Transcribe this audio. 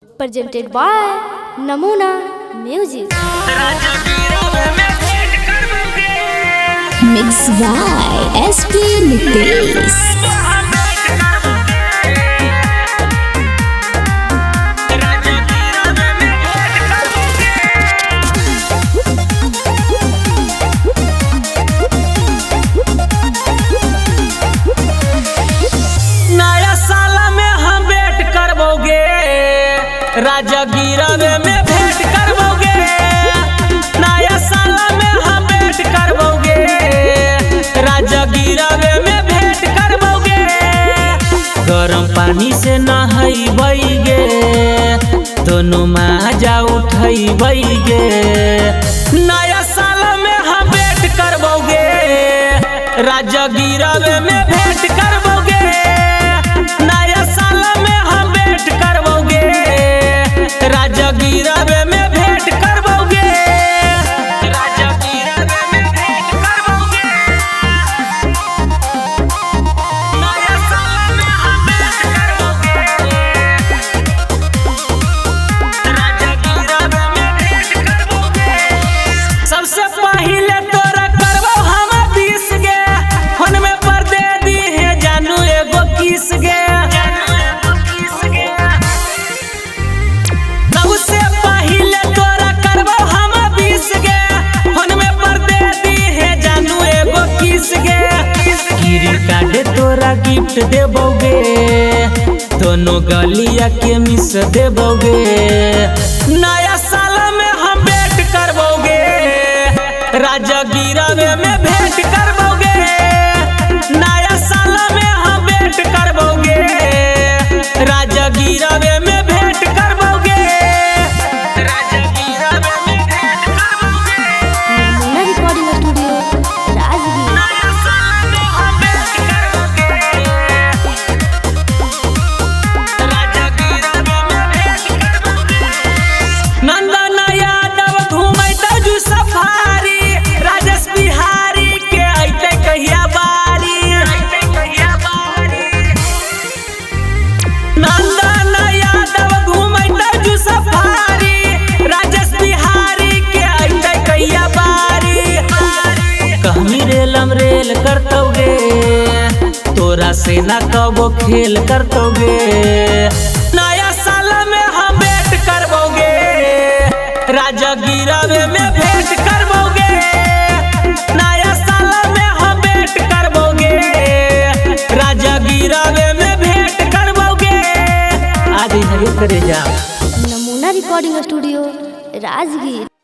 presented by Namuna Music. Mixed by SP Nitesh. नया साल में हम भेंट करबोगे, राजा गिरवे में भेंट करबोगे। नया साल में हम भेंट करबोगे, राजा गिरवे में भेंट करबोगे। गरम पानी से नहाइबे, दोनों मजा उठाइबे। नया साल में हम भेंट करबोगे, राजा गिरवे में भेंट करबोगे। नया साल में हम भेंट करबोगे, राजा गिरवे में भेंट करबोगे। राजा गिरवे में भेंट करबोगे। नया साल में हम भेंट करबोगे, राजा गिरवे में भेंट करबोगे। सबसे पहले तोरा करबो हम 20 गे, फोन में पर दे दी है जानू एगो किस गे। सबसे पहले तोरा करबो हम 20 गे, फोन में पर दे दी है जानू एगो किस गे। गिरी कार्ड तोरा गिफ्ट देबोगे, दोनों गलिया के मिस देबोगे। नया साल में हम भेंट करबोगे, राजा गिरवे में भेंट करबोगे। नया साल में हम भेंट करबोगे, राजा गिरवे में भेंट करबोगे। राजा गिरवे में भेंट करबोगे। Namuna Recording Studio, Rajgir. नया साल में हम भेंट करबोगे, राजा गिरवे में भेंट करबोगे। नंदन यादव घूमैतौ जू सफारी, राजेश बिहारी के अइतै कहिया बारी। नंदन यादव घूमैतौ जू सफारी, राजेश बिहारी के अइतै कहिया बारी। कहमी रेलम रेल करतोगे, तोरा से ना कबो खेल करतोगे। नया साल में हम भेंट करबोगे, राजा गिरवे में भेंट करबोगे। नया साल में हम भेंट करबोगे, राजा गिरवे में भेंट करबोगे। आज करे जा Namuna Recording Studio, Rajgir.